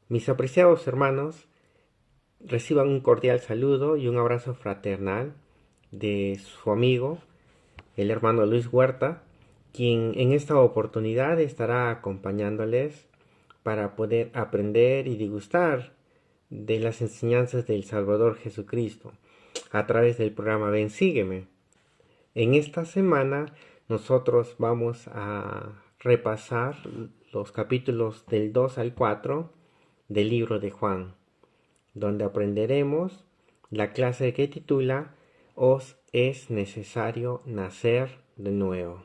Mis apreciados hermanos, reciban un cordial saludo y un abrazo fraternal de su amigo, el hermano Luis Huerta, quien en esta oportunidad estará acompañándoles para poder aprender y degustar de las enseñanzas del Salvador Jesucristo a través del programa Ven, Sígueme. En esta semana nosotros vamos a repasar los capítulos del 2 al 4 del libro de Juan, donde aprenderemos la clase que titula Os es necesario nacer de nuevo.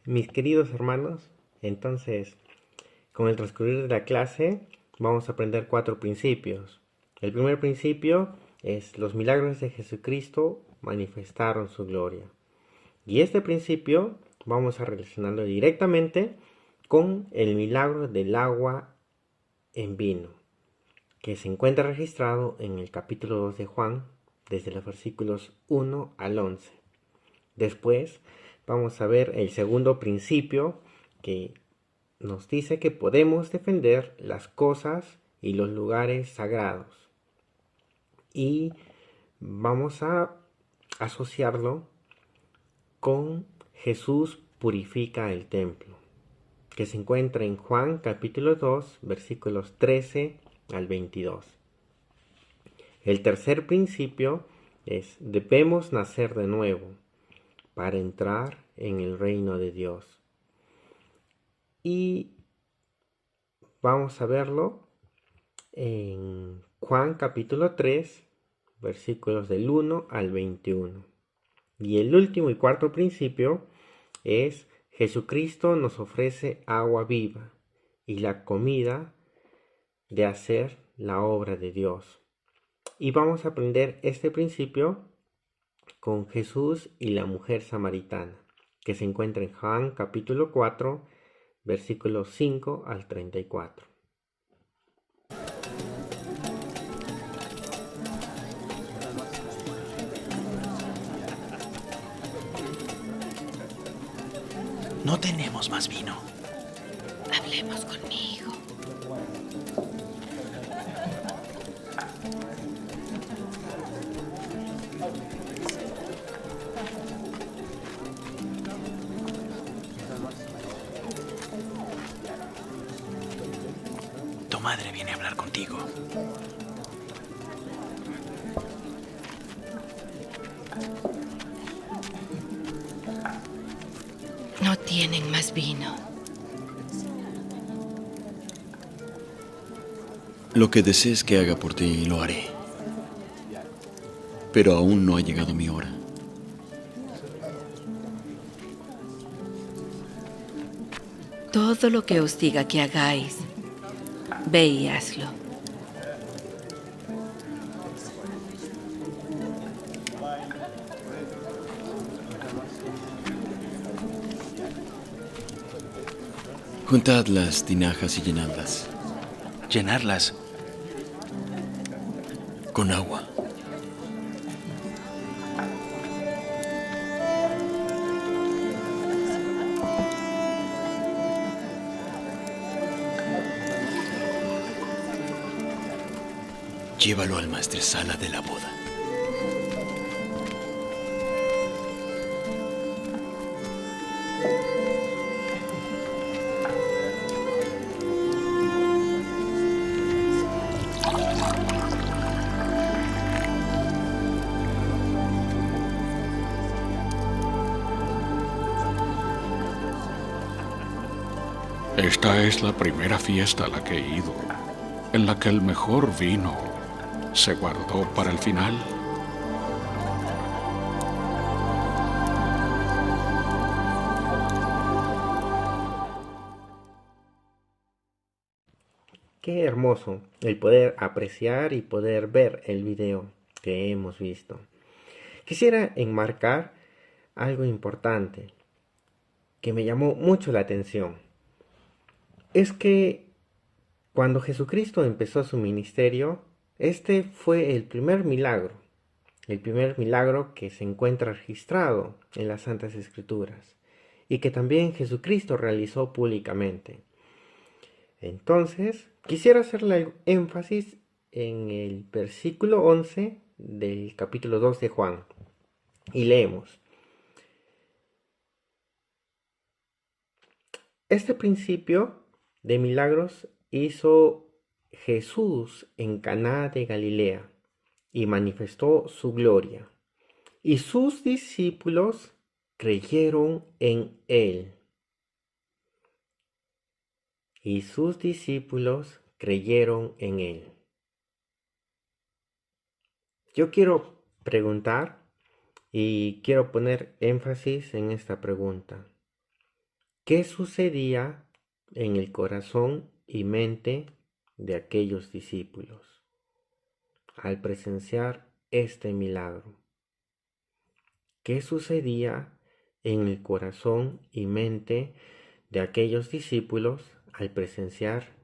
Mis queridos hermanos, entonces, con el transcurrir de la clase vamos a aprender 4 principios. El primer principio es: los milagros de Jesucristo manifestaron su gloria. Y este principio vamos a relacionarlo directamente con el milagro del agua en vino, que se encuentra registrado en el capítulo 2 de Juan, desde los versículos 1 al 11. Después vamos a ver el segundo principio, que nos dice que podemos defender las cosas y los lugares sagrados. Y vamos a asociarlo con Jesús purifica el templo, que se encuentra en Juan capítulo 2, versículos 13 al 22. El tercer principio es: debemos nacer de nuevo para entrar en el reino de Dios. Y vamos a verlo en Juan capítulo 3, versículos del 1 al 21. Y el último y cuarto principio es: Jesucristo nos ofrece agua viva y la comida de hacer la obra de Dios. Y vamos a aprender este principio con Jesús y la mujer samaritana, que se encuentra en Juan capítulo 4, versículos 5 al 34. No tenemos más vino. Hablemos con mi hijo. Tu madre viene a hablar contigo. No tienen más vino. Lo que desees que haga por ti, lo haré. Pero aún no ha llegado mi hora. Todo lo que os diga que hagáis, ve y hazlo. Juntad las tinajas y llenadlas Llenarlas. con agua. Llévalo al maestresala de la boda. Esta es la primera fiesta a la que he ido, en la que el mejor vino se guardó para el final. Qué hermoso el poder apreciar y poder ver el video que hemos visto. Quisiera enmarcar algo importante que me llamó mucho la atención. Es que cuando Jesucristo empezó su ministerio, este fue el primer milagro que se encuentra registrado en las Santas Escrituras y que también Jesucristo realizó públicamente. Entonces, quisiera hacerle énfasis en el versículo 11 del capítulo 2 de Juan. Y leemos: este principio de milagros hizo Jesús en Caná de Galilea y manifestó su gloria, y sus discípulos creyeron en él. Y sus discípulos creyeron en él. Yo quiero preguntar y quiero poner énfasis en esta pregunta. ¿Qué sucedía en el corazón y mente de aquellos discípulos al presenciar este milagro? ¿Qué sucedía en el corazón y mente de aquellos discípulos al presenciar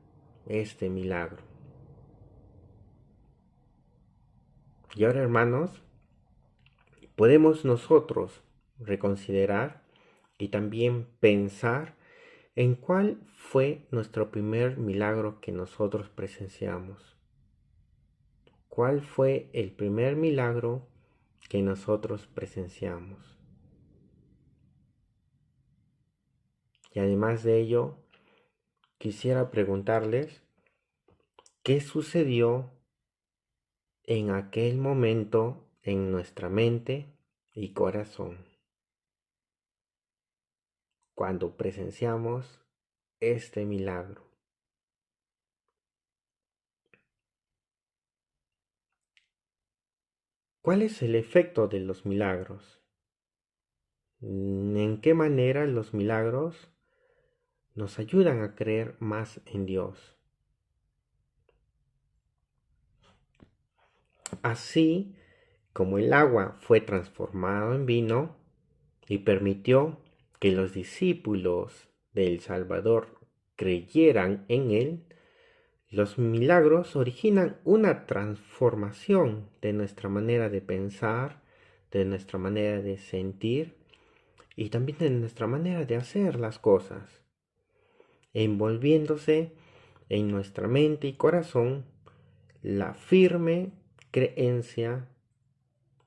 este milagro? Y ahora, hermanos, podemos nosotros reconsiderar y también pensar en cuál fue nuestro primer milagro que nosotros presenciamos. ¿Cuál fue el primer milagro que nosotros presenciamos? Y además de ello, quisiera preguntarles, ¿qué sucedió en aquel momento en nuestra mente y corazón cuando presenciamos este milagro? ¿Cuál es el efecto de los milagros? ¿En qué manera los milagros nos ayudan a creer más en Dios? Así como el agua fue transformado en vino y permitió que los discípulos del Salvador creyeran en él, los milagros originan una transformación de nuestra manera de pensar, de nuestra manera de sentir y también de nuestra manera de hacer las cosas, envolviéndose en nuestra mente y corazón la firme creencia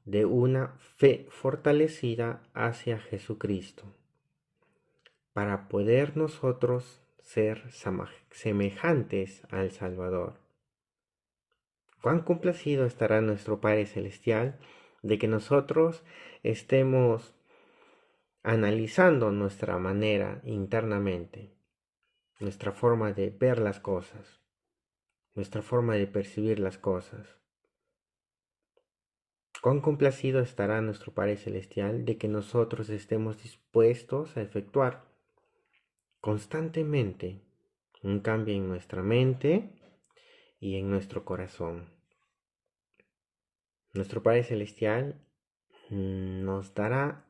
de una fe fortalecida hacia Jesucristo, para poder nosotros ser semejantes al Salvador. Cuán complacido estará nuestro Padre Celestial de que nosotros estemos analizando nuestra manera internamente, nuestra forma de ver las cosas, nuestra forma de percibir las cosas. Cuán complacido estará nuestro Padre Celestial de que nosotros estemos dispuestos a efectuar constantemente un cambio en nuestra mente y en nuestro corazón. Nuestro Padre Celestial nos dará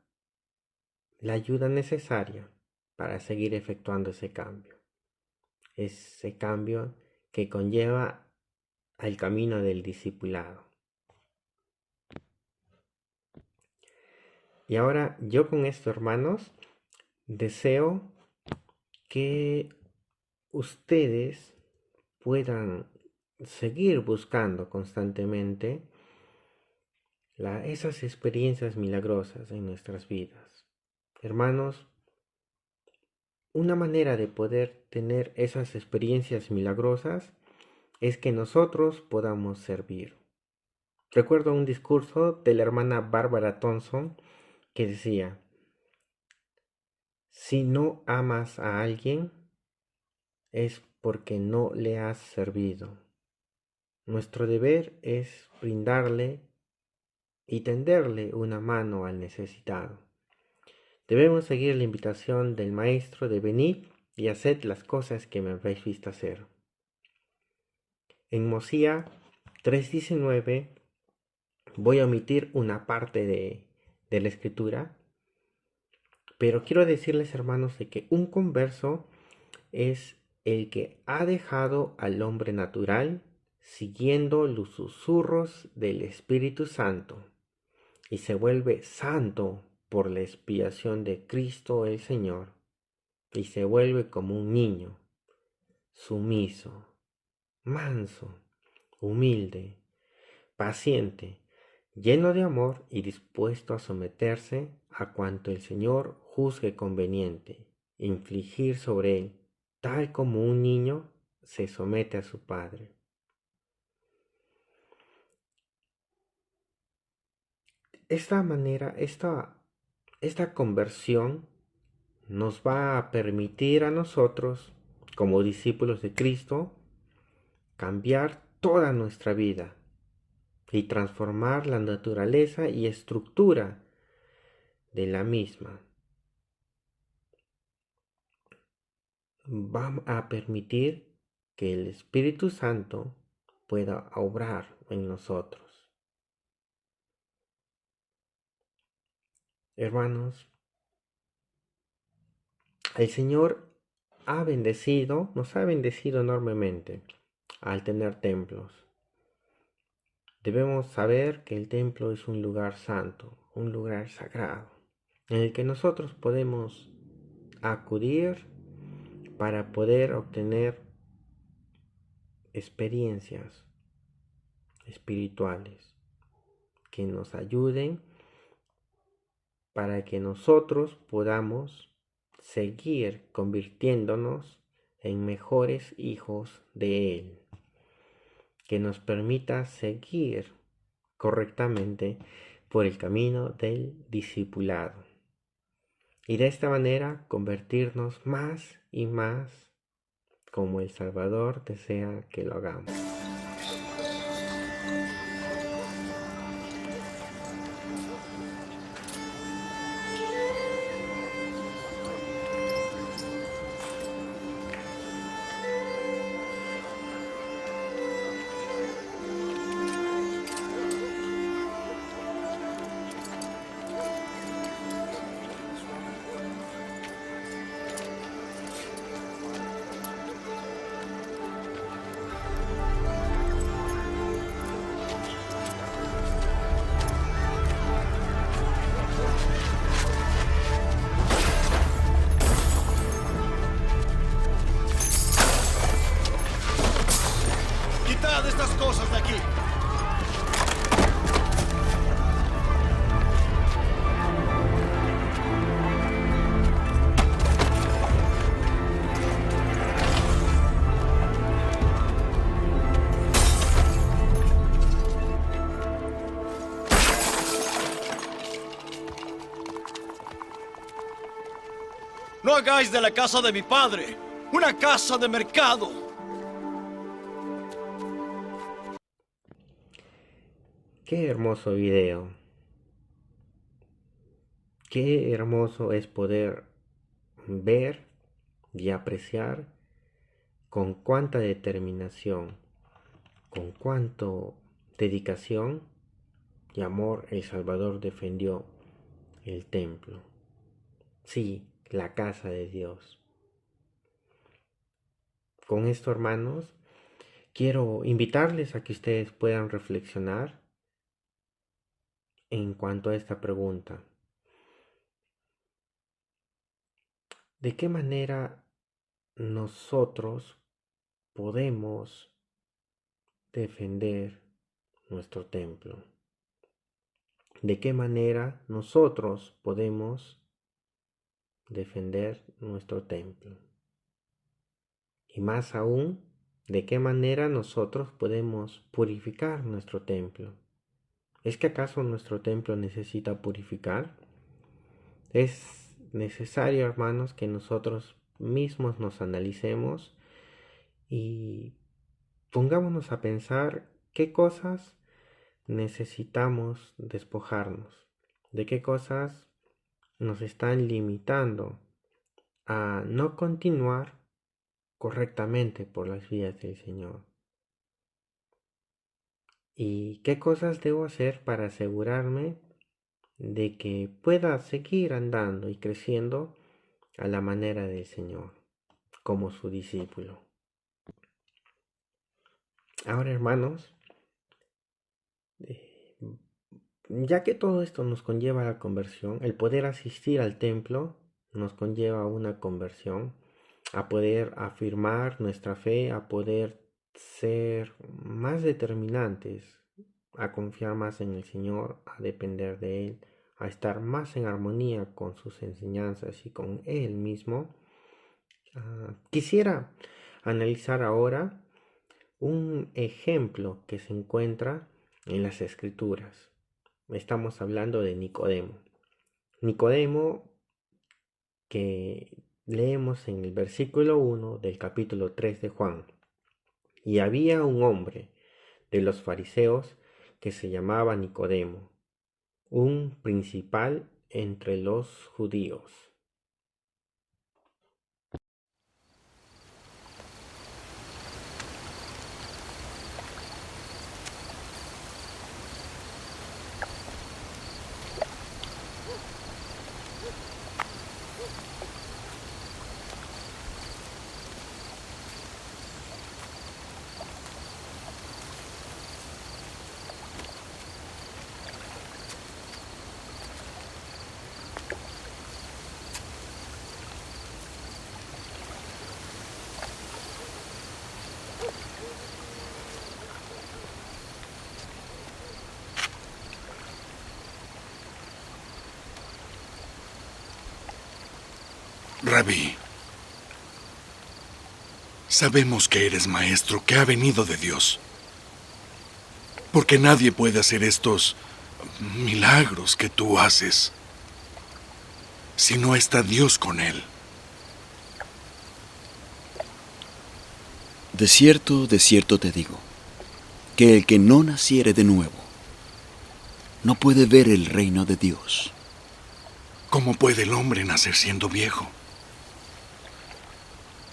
la ayuda necesaria para seguir efectuando ese cambio que conlleva al camino del discipulado. Y ahora yo con esto, hermanos, deseo que ustedes puedan seguir buscando constantemente esas experiencias milagrosas en nuestras vidas. Hermanos, una manera de poder tener esas experiencias milagrosas es que nosotros podamos servir. Recuerdo un discurso de la hermana Barbara Thompson que decía: si no amas a alguien, es porque no le has servido. Nuestro deber es brindarle y tenderle una mano al necesitado. Debemos seguir la invitación del Maestro de venid y haced las cosas que me habéis visto hacer. En Mosía 3:19 voy a omitir una parte de la escritura, pero quiero decirles, hermanos, de que un converso es el que ha dejado al hombre natural siguiendo los susurros del Espíritu Santo y se vuelve santo por la expiación de Cristo el Señor y se vuelve como un niño, sumiso, manso, humilde, paciente, lleno de amor y dispuesto a someterse a cuanto el Señor juzgue conveniente, infligir sobre él, tal como un niño se somete a su padre. Esta manera, esta conversión nos va a permitir a nosotros, como discípulos de Cristo, cambiar toda nuestra vida y transformar la naturaleza y estructura de la misma. Va a permitir que el Espíritu Santo pueda obrar en nosotros. Hermanos, el Señor nos ha bendecido enormemente al tener templos. Debemos saber que el templo es un lugar santo, un lugar sagrado, en el que nosotros podemos acudir para poder obtener experiencias espirituales que nos ayuden para que nosotros podamos seguir convirtiéndonos en mejores hijos de Él, que nos permita seguir correctamente por el camino del discipulado y de esta manera convertirnos más y más como el Salvador desea que lo hagamos. ¡Quitad estas cosas de aquí! No hagáis de la casa de mi padre una casa de mercado. Qué hermoso video. Qué hermoso es poder ver y apreciar con cuánta determinación, con cuánto dedicación y amor el Salvador defendió el templo. Sí, la casa de Dios. Con esto, hermanos, quiero invitarles a que ustedes puedan reflexionar en cuanto a esta pregunta. ¿De qué manera nosotros podemos defender nuestro templo? ¿De qué manera nosotros podemos defender nuestro templo? Y más aún, ¿de qué manera nosotros podemos purificar nuestro templo? ¿Es que acaso nuestro templo necesita purificar? Es necesario, hermanos, que nosotros mismos nos analicemos y pongámonos a pensar qué cosas necesitamos despojarnos, de qué cosas nos están limitando a no continuar correctamente por las vías del Señor. ¿Y qué cosas debo hacer para asegurarme de que pueda seguir andando y creciendo a la manera del Señor, como su discípulo? Ahora, hermanos, ya que todo esto nos conlleva a la conversión, el poder asistir al templo nos conlleva a una conversión, a poder afirmar nuestra fe, a poder ser más determinantes, a confiar más en el Señor, a depender de Él, a estar más en armonía con sus enseñanzas y con Él mismo. Quisiera analizar ahora un ejemplo que se encuentra en las Escrituras. Estamos hablando de Nicodemo. Nicodemo, que leemos en el versículo 1 del capítulo 3 de Juan. Y había un hombre de los fariseos que se llamaba Nicodemo, un principal entre los judíos. Rabí, sabemos que eres maestro que ha venido de Dios, porque nadie puede hacer estos milagros que tú haces si no está Dios con él. De cierto te digo, que el que no naciere de nuevo, no puede ver el reino de Dios. ¿Cómo puede el hombre nacer siendo viejo?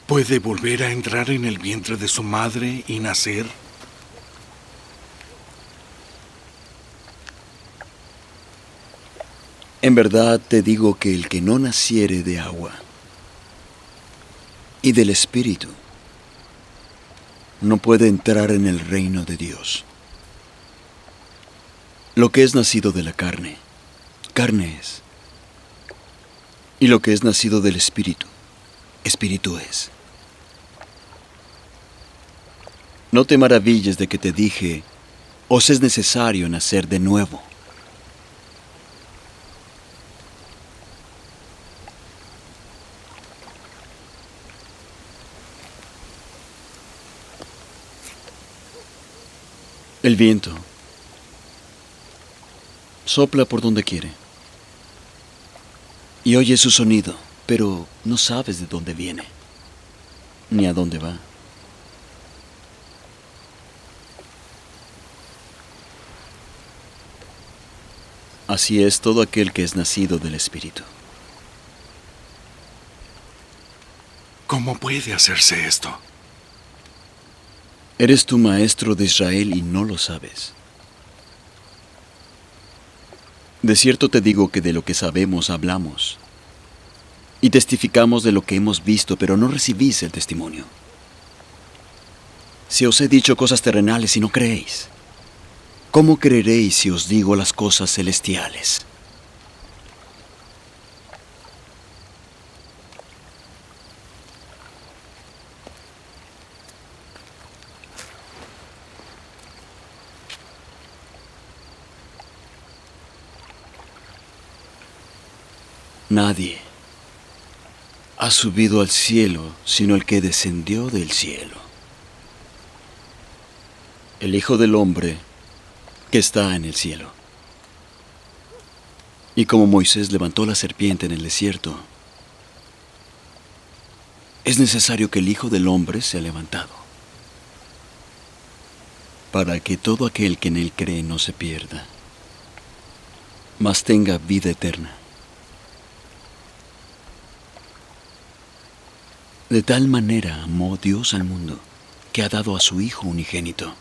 ¿Puede volver a entrar en el vientre de su madre y nacer? En verdad te digo que el que no naciere de agua y del Espíritu, no puede entrar en el reino de Dios. Lo que es nacido de la carne, carne es. Y lo que es nacido del Espíritu, Espíritu es. No te maravilles de que te dije, os es necesario nacer de nuevo. El viento sopla por donde quiere y oyes su sonido, pero no sabes de dónde viene ni a dónde va. Así es todo aquel que es nacido del Espíritu. ¿Cómo puede hacerse esto? Eres tu maestro de Israel y no lo sabes. De cierto te digo que de lo que sabemos hablamos y testificamos de lo que hemos visto, pero no recibís el testimonio. Si os he dicho cosas terrenales y no creéis, ¿cómo creeréis si os digo las cosas celestiales? Nadie ha subido al cielo sino el que descendió del cielo, el Hijo del Hombre que está en el cielo. Y como Moisés levantó la serpiente en el desierto, es necesario que el Hijo del Hombre sea levantado, para que todo aquel que en él cree no se pierda, mas tenga vida eterna. De tal manera amó Dios al mundo, que ha dado a su Hijo unigénito,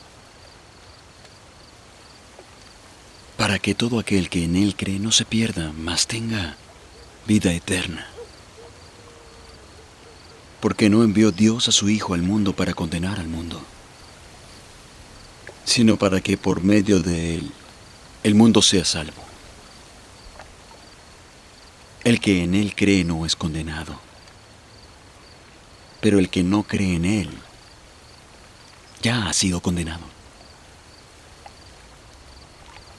para que todo aquel que en él cree no se pierda, mas tenga vida eterna. Porque no envió Dios a su Hijo al mundo para condenar al mundo, sino para que por medio de él el mundo sea salvo. El que en él cree no es condenado, Pero el que no cree en Él ya ha sido condenado,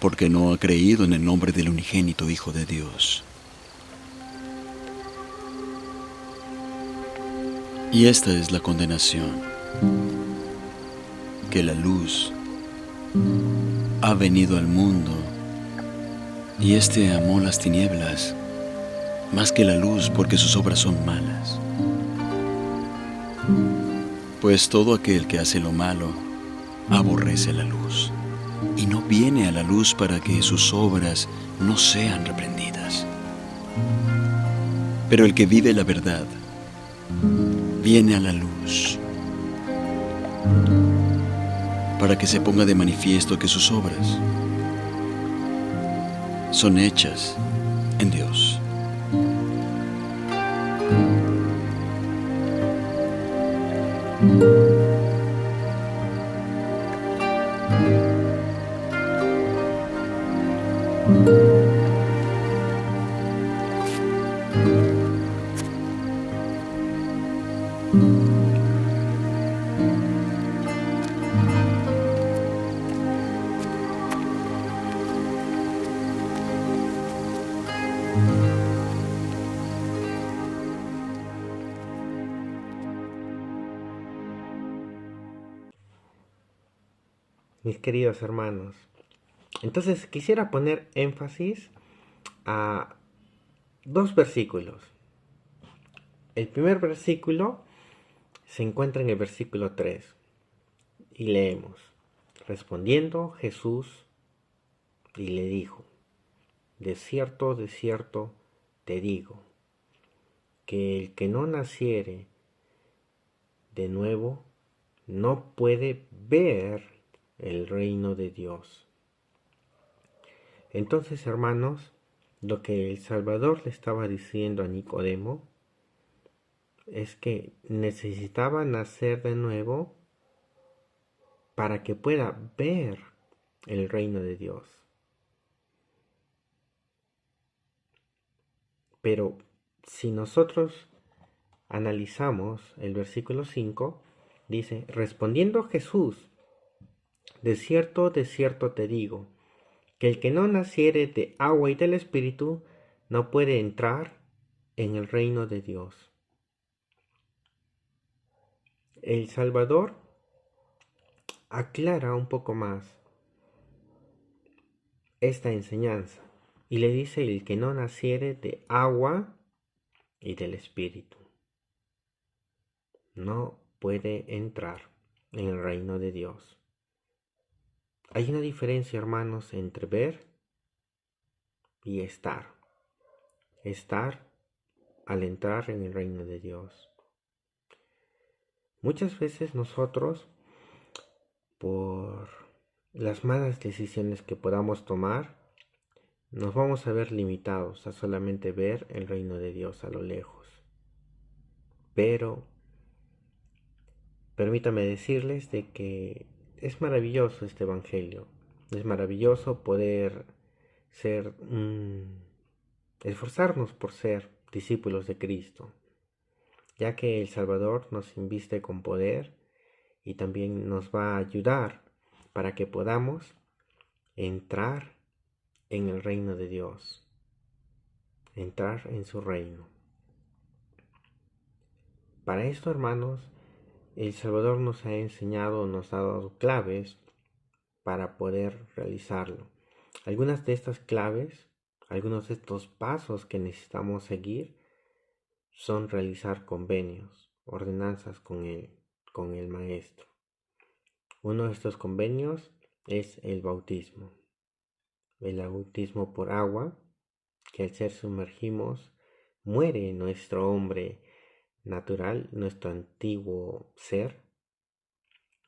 porque no ha creído en el nombre del unigénito Hijo de Dios. Y esta es la condenación, que la luz ha venido al mundo, y éste amó las tinieblas más que la luz, porque sus obras son malas. Pues todo aquel que hace lo malo aborrece la luz, y no viene a la luz para que sus obras no sean reprendidas. Pero el que vive la verdad viene a la luz, para que se ponga de manifiesto que sus obras son hechas en Dios. Mis queridos hermanos, entonces quisiera poner énfasis a dos versículos. El primer versículo se encuentra en el versículo 3 y leemos: respondiendo Jesús y le dijo: de cierto, te digo, que el que no naciere de nuevo no puede ver el reino de Dios. Entonces, hermanos, lo que el Salvador le estaba diciendo a Nicodemo es que necesitaba nacer de nuevo para que pueda ver el reino de Dios. Pero si nosotros analizamos el versículo 5, dice: respondiendo Jesús, de cierto te digo, que el que no naciere de agua y del Espíritu no puede entrar en el reino de Dios. El Salvador aclara un poco más esta enseñanza y le dice: el que no naciere de agua y del Espíritu no puede entrar en el reino de Dios. Hay una diferencia, hermanos, entre ver y estar. Estar al entrar en el reino de Dios. Muchas veces nosotros, por las malas decisiones que podamos tomar, nos vamos a ver limitados a solamente ver el reino de Dios a lo lejos. Pero permítame decirles de que es maravilloso este evangelio. Es maravilloso poder esforzarnos por ser discípulos de Cristo, ya que el Salvador nos inviste con poder y también nos va a ayudar para que podamos entrar en el reino de Dios, entrar en su reino. Para esto, hermanos, el Salvador nos ha enseñado, nos ha dado claves para poder realizarlo. Algunas de estas claves, algunos de estos pasos que necesitamos seguir son realizar convenios, ordenanzas con el Maestro. Uno de estos convenios es el bautismo. El bautismo por agua, que al ser sumergimos muere nuestro hombre natural, nuestro antiguo ser,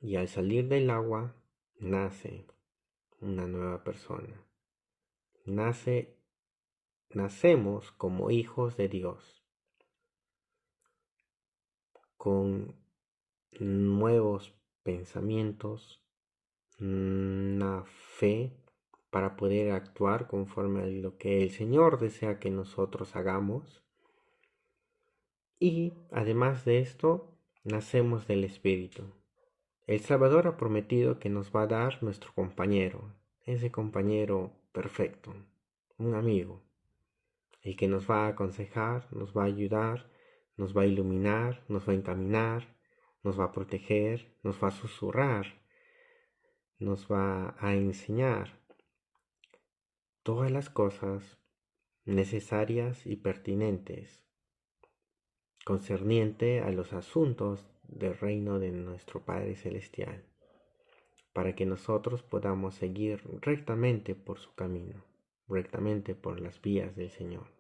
y al salir del agua nace una nueva persona. Nacemos como hijos de Dios, con nuevos pensamientos, una fe para poder actuar conforme a lo que el Señor desea que nosotros hagamos. Y además de esto, nacemos del Espíritu. El Salvador ha prometido que nos va a dar nuestro compañero, ese compañero perfecto, un amigo, el que nos va a aconsejar, nos va a ayudar, nos va a iluminar, nos va a encaminar, nos va a proteger, nos va a susurrar, nos va a enseñar todas las cosas necesarias y pertinentes concerniente a los asuntos del reino de nuestro Padre Celestial, para que nosotros podamos seguir rectamente por su camino, rectamente por las vías del Señor.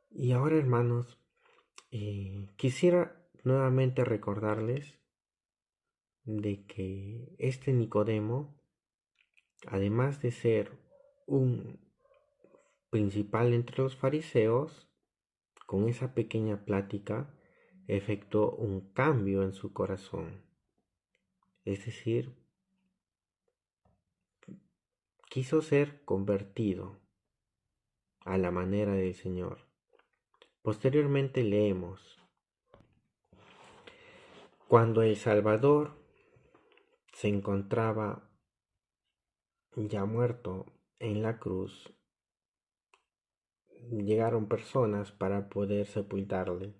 Y ahora, hermanos, quisiera nuevamente recordarles de que este Nicodemo, además de ser un principal entre los fariseos, con esa pequeña plática efectuó un cambio en su corazón. Es decir, quiso ser convertido a la manera del Señor. Posteriormente leemos: cuando el Salvador se encontraba ya muerto en la cruz, llegaron personas para poder sepultarle.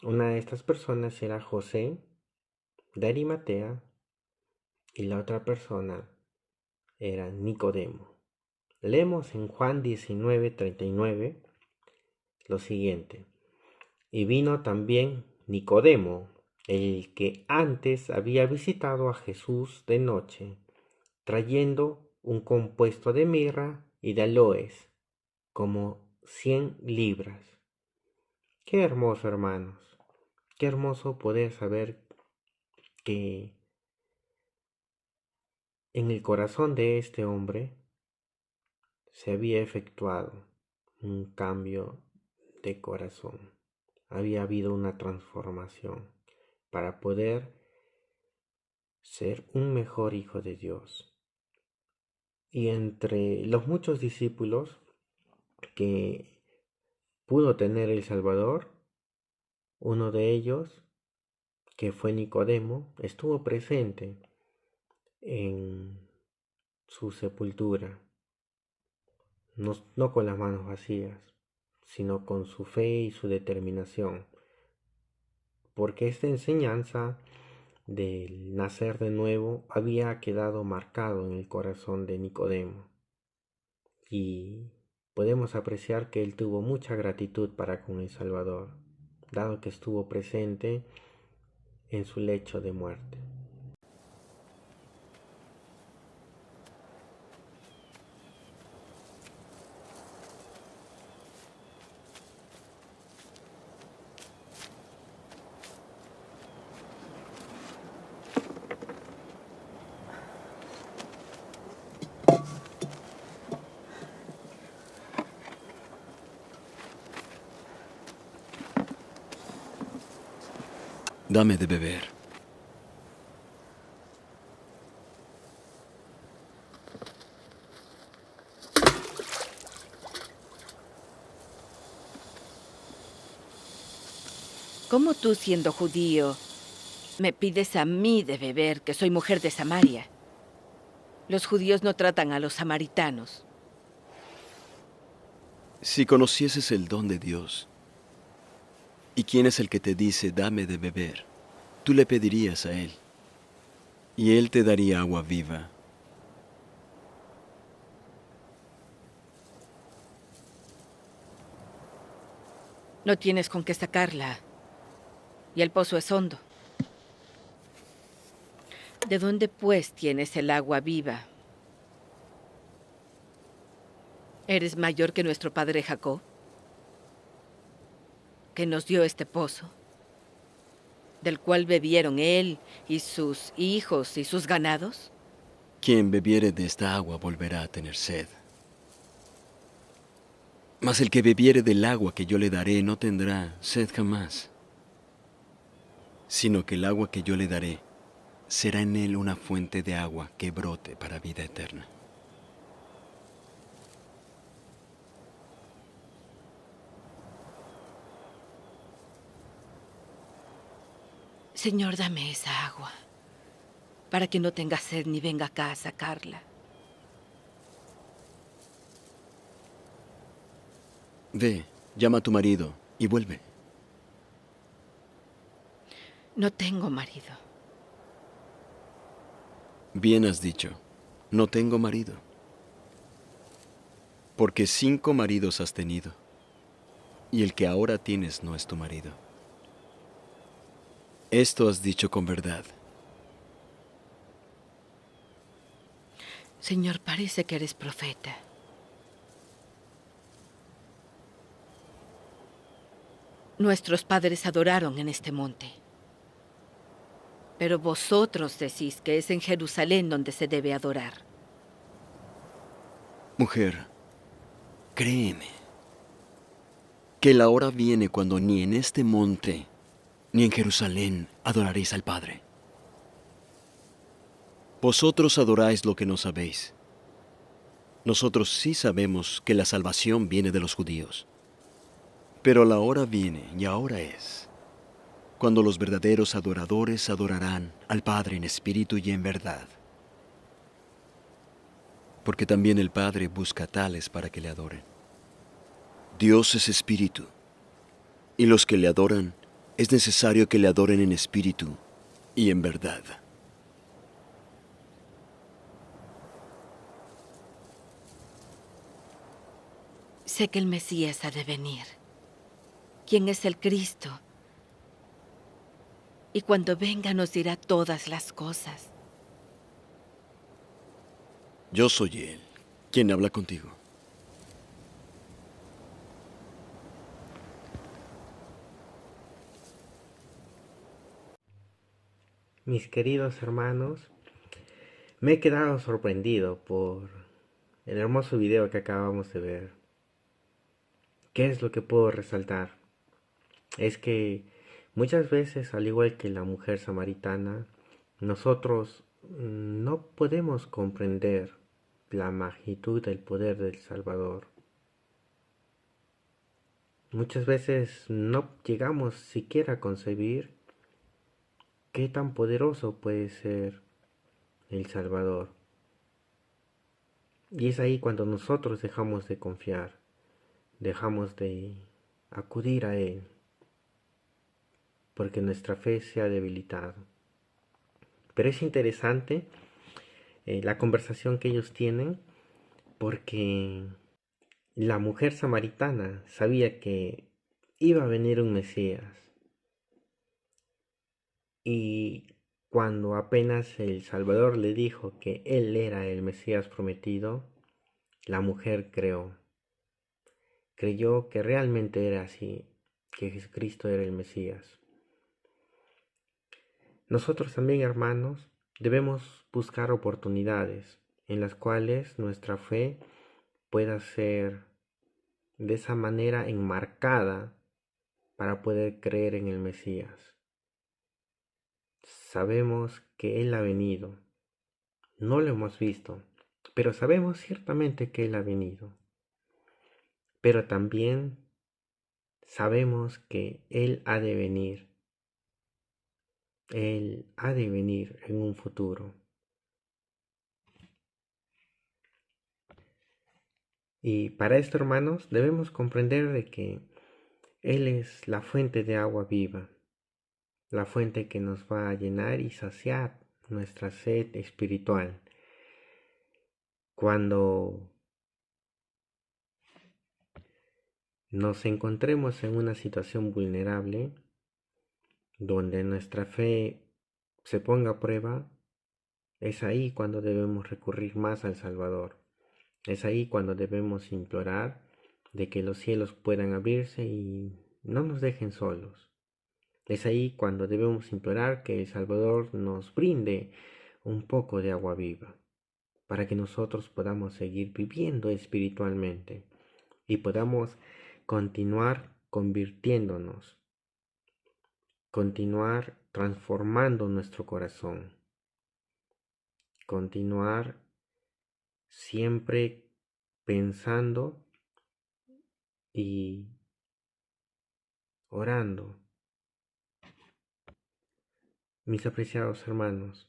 Una de estas personas era José de Arimatea y la otra persona era Nicodemo. Leemos en Juan 19:39 lo siguiente: y vino también Nicodemo, el que antes había visitado a Jesús de noche, trayendo un compuesto de mirra y de aloes, como 100 libras. Qué hermoso, hermanos, qué hermoso poder saber que en el corazón de este hombre se había efectuado un cambio de corazón. Había habido una transformación para poder ser un mejor hijo de Dios. Y entre los muchos discípulos que pudo tener el Salvador, uno de ellos, que fue Nicodemo, estuvo presente en su sepultura, no con las manos vacías, sino con su fe y su determinación, porque esta enseñanza del nacer de nuevo había quedado marcado en el corazón de Nicodemo, y podemos apreciar que él tuvo mucha gratitud para con el Salvador, dado que estuvo presente en su lecho de muerte. Dame de beber. ¿Cómo tú, siendo judío, me pides a mí de beber, que soy mujer de Samaria? Los judíos no tratan a los samaritanos. Si conocieses el don de Dios, ¿y quién es el que te dice, dame de beber? Tú le pedirías a Él, y Él te daría agua viva. No tienes con qué sacarla, y el pozo es hondo. ¿De dónde, pues, tienes el agua viva? ¿Eres mayor que nuestro padre Jacob, que nos dio este pozo, del cual bebieron él y sus hijos y sus ganados? Quien bebiere de esta agua volverá a tener sed. Mas el que bebiere del agua que yo le daré no tendrá sed jamás, sino que el agua que yo le daré será en él una fuente de agua que brote para vida eterna. Señor, dame esa agua, para que no tenga sed ni venga acá a sacarla. Ve, llama a tu marido y vuelve. No tengo marido. Bien has dicho, no tengo marido. Porque 5 maridos has tenido, y el que ahora tienes no es tu marido. Esto has dicho con verdad. Señor, parece que eres profeta. Nuestros padres adoraron en este monte. Pero vosotros decís que es en Jerusalén donde se debe adorar. Mujer, créeme, que la hora viene cuando ni en este monte ni en Jerusalén adoraréis al Padre. Vosotros adoráis lo que no sabéis. Nosotros sí sabemos que la salvación viene de los judíos. Pero la hora viene, y ahora es, cuando los verdaderos adoradores adorarán al Padre en espíritu y en verdad. Porque también el Padre busca tales para que le adoren. Dios es espíritu, y los que le adoran es necesario que le adoren en espíritu y en verdad. Sé que el Mesías ha de venir. ¿Quién es el Cristo? Y cuando venga nos dirá todas las cosas. Yo soy Él, quien habla contigo. Mis queridos hermanos, me he quedado sorprendido por el hermoso video que acabamos de ver. ¿Qué es lo que puedo resaltar? Es que muchas veces, al igual que la mujer samaritana, nosotros no podemos comprender la magnitud del poder del Salvador. Muchas veces no llegamos siquiera a concebir qué tan poderoso puede ser el Salvador. Y es ahí cuando nosotros dejamos de confiar, dejamos de acudir a Él, porque nuestra fe se ha debilitado. Pero es interesante la conversación que ellos tienen, porque la mujer samaritana sabía que iba a venir un Mesías. Y cuando apenas el Salvador le dijo que él era el Mesías prometido, la mujer creyó que realmente era así, que Jesucristo era el Mesías. Nosotros también, hermanos, debemos buscar oportunidades en las cuales nuestra fe pueda ser de esa manera enmarcada para poder creer en el Mesías. Sabemos que Él ha venido. No lo hemos visto, pero sabemos ciertamente que Él ha venido. Pero también sabemos que Él ha de venir. Él ha de venir en un futuro. Y para esto, hermanos, debemos comprender de que Él es la fuente de agua viva, la fuente que nos va a llenar y saciar nuestra sed espiritual. Cuando nos encontremos en una situación vulnerable, donde nuestra fe se ponga a prueba, es ahí cuando debemos recurrir más al Salvador. Es ahí cuando debemos implorar de que los cielos puedan abrirse y no nos dejen solos. Es ahí cuando debemos implorar que el Salvador nos brinde un poco de agua viva, para que nosotros podamos seguir viviendo espiritualmente y podamos continuar convirtiéndonos, continuar transformando nuestro corazón, continuar siempre pensando y orando Mis apreciados hermanos,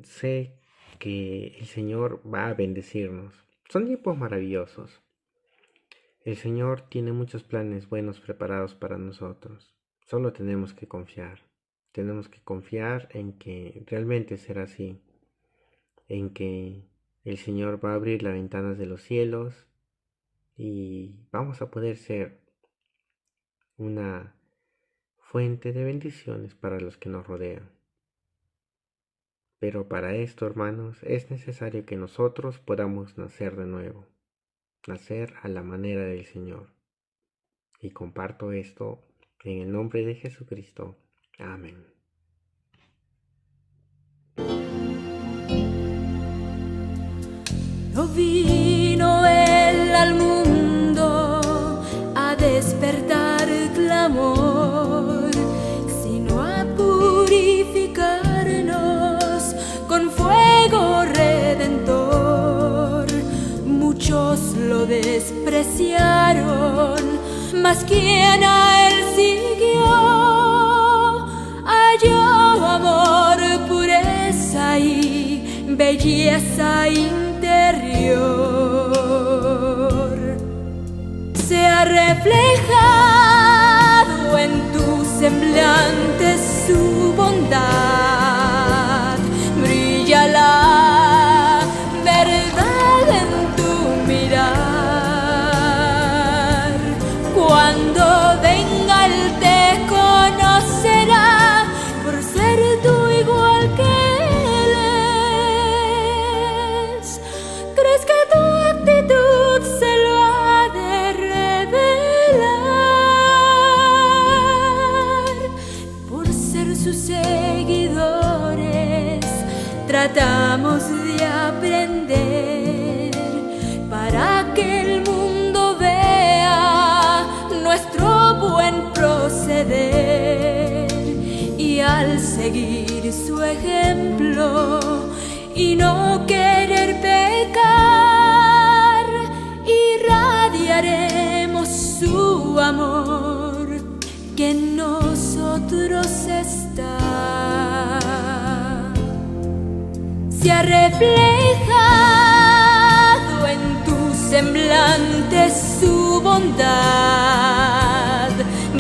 sé que el Señor va a bendecirnos. Son tiempos maravillosos. El Señor tiene muchos planes buenos preparados para nosotros. Solo tenemos que confiar. Tenemos que confiar en que realmente será así. En que el Señor va a abrir las ventanas de los cielos y vamos a poder ser una fuente de bendiciones para los que nos rodean. Pero para esto, hermanos, es necesario que nosotros podamos nacer de nuevo, nacer a la manera del Señor. Y comparto esto en el nombre de Jesucristo. Amén. No vino Él al mundo a despertar clamor, sino a purificarnos con fuego redentor. Muchos lo despreciaron, mas quien a Él siguió, halló amor, pureza y belleza interior. Se ha reflejado en tu semblante su bondad, brilla la verdad en tu mirar. Cuando venga Él te conocerá por ser tú igual que Él es. ¿Crees que tu actitud se lo ha de revelar? Por ser sus seguidores tratamos de aprender para que el mundo vea nuestro buen proceder, y al seguir su ejemplo y no querer pecar, irradiaremos su amor que en nosotros está. Se ha reflejado en tu semblante su bondad,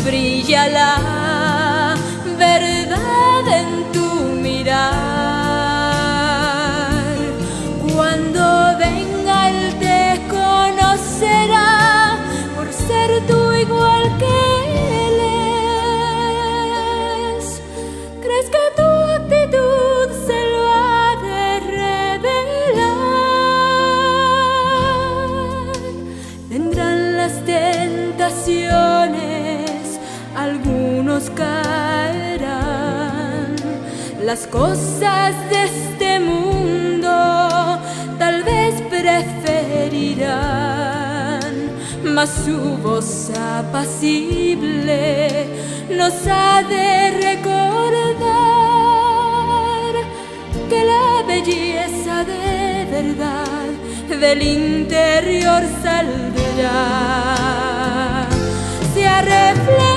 brilla la verdad en tu mirar. Cuando venga Él te conocerá por ser tú igual que Él es. ¿Crees que tu actitud se lo ha de revelar? Vendrán las tentaciones, algunos caerán, las cosas de este mundo tal vez preferirán, mas su voz apacible nos ha de recordar que la belleza de verdad del interior saldrá. Se ha reflejado